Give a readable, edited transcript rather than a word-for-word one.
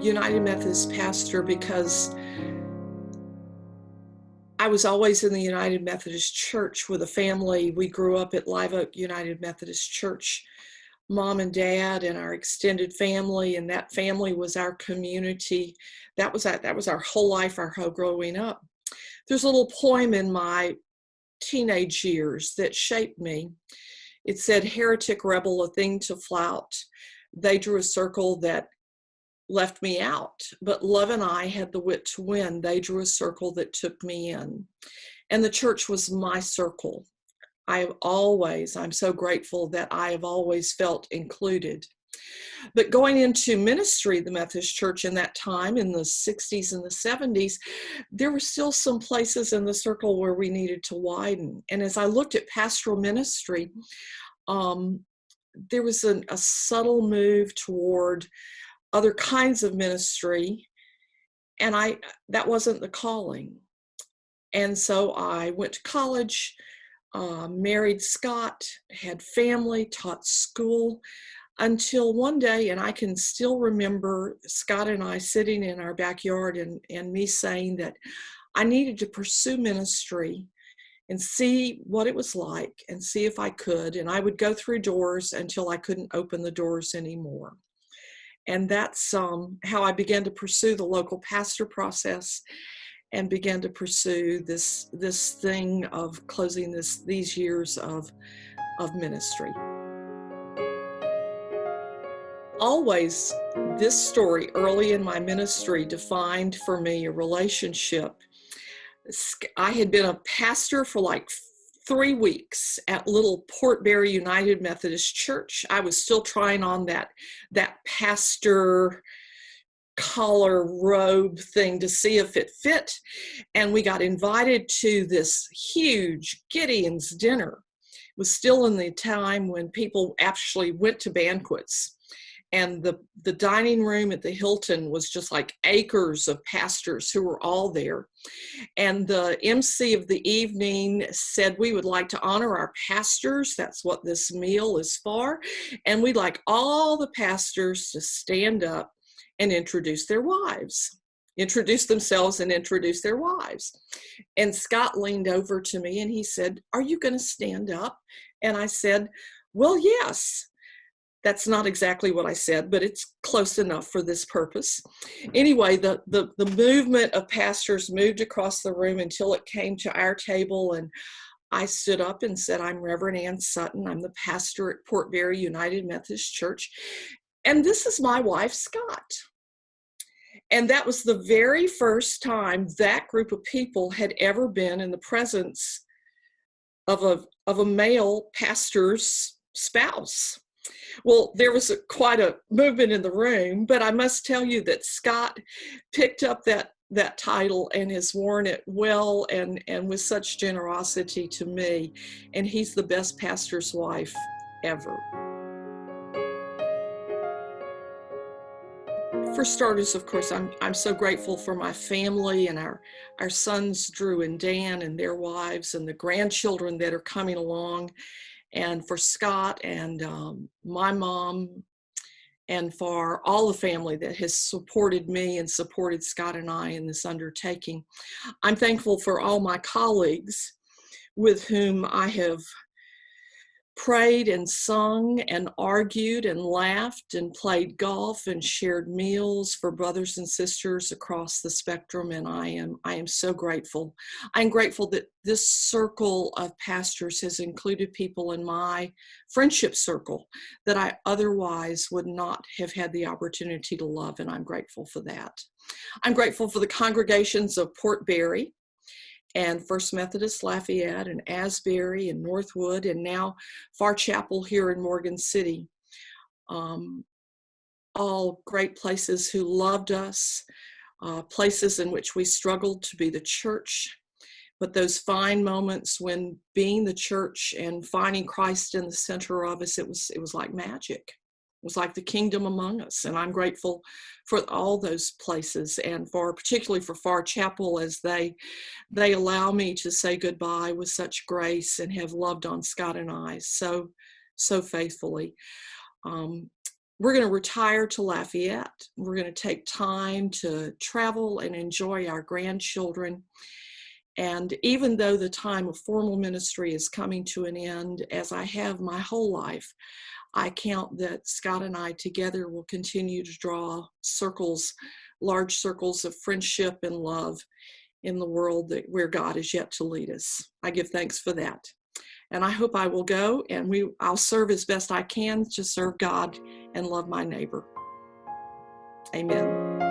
United Methodist pastor because I was always in the United Methodist Church with a family. We grew up at Live Oak United Methodist Church, mom and dad and our extended family, and that family was our community. That was our whole life, our whole growing up. There's a little poem in my teenage years that shaped me. It said, "Heretic rebel, a thing to flout. They drew a circle that left me out, but love and I had the wit to win. They drew a circle that took me in." And the church was my circle. I'm so grateful that I have always felt included. But going into ministry, the Methodist Church in that time, in the 60s and the 70s, there were still some places in the circle where we needed to widen. And as I looked at pastoral ministry, there was a subtle move toward other kinds of ministry, and that wasn't the calling. And so I went to college, married Scott, had family, taught school, until one day, and I can still remember Scott and I sitting in our backyard and me saying that I needed to pursue ministry and see what it was like and see if I could. And I would go through doors until I couldn't open the doors anymore. And that's how I began to pursue the local pastor process and began to pursue this thing of closing these years of ministry. Always, this story early in my ministry defined for me a relationship. I had been a pastor for like 3 weeks at little Portbury United Methodist Church. I was still trying on that pastor collar robe thing to see if it fit. And we got invited to this huge Gideon's dinner. It was still in the time when people actually went to banquets. And the dining room at the Hilton was just like acres of pastors who were all there. And the MC of the evening said, "We would like to honor our pastors. That's what this meal is for. And we'd like all the pastors to stand up and introduce their wives, introduce themselves and introduce their wives." And Scott leaned over to me and he said, "Are you going to stand up?" And I said, "Well, yes." That's not exactly what I said, but it's close enough for this purpose. Anyway, the movement of pastors moved across the room until it came to our table, and I stood up and said, "I'm Reverend Ann Sutton. I'm the pastor at Portbury United Methodist Church, and this is my wife, Scott." And that was the very first time that group of people had ever been in the presence of a male pastor's spouse. Well, there was quite a movement in the room, but I must tell you that Scott picked up that title and has worn it well and with such generosity to me. And he's the best pastor's wife ever. For starters, of course, I'm so grateful for my family and our sons, Drew and Dan, and their wives, and the grandchildren that are coming along. And for Scott and my mom, and for all the family that has supported me and supported Scott and I in this undertaking. I'm thankful for all my colleagues with whom I have prayed and sung and argued and laughed and played golf and shared meals, for brothers and sisters across the spectrum, and I am so grateful. I'm grateful that this circle of pastors has included people in my friendship circle that I otherwise would not have had the opportunity to love, and I'm grateful for that. I'm grateful for the congregations of Portbury and First Methodist Lafayette and Asbury and Northwood, and now Far Chapel here in Morgan City. All great places who loved us, places in which we struggled to be the church, but those fine moments when being the church and finding Christ in the center of us, it was like magic. It was like the kingdom among us, and I'm grateful for all those places, and particularly for Far Chapel, as they allow me to say goodbye with such grace and have loved on Scott and I so faithfully. we're going to retire to Lafayette. We're going to take time to travel and enjoy our grandchildren. And even though the time of formal ministry is coming to an end, as I have my whole life, I count that Scott and I together will continue to draw circles, large circles of friendship and love in the world where God is yet to lead us. I give thanks for that. And I hope I will go, and I'll serve as best I can to serve God and love my neighbor. Amen.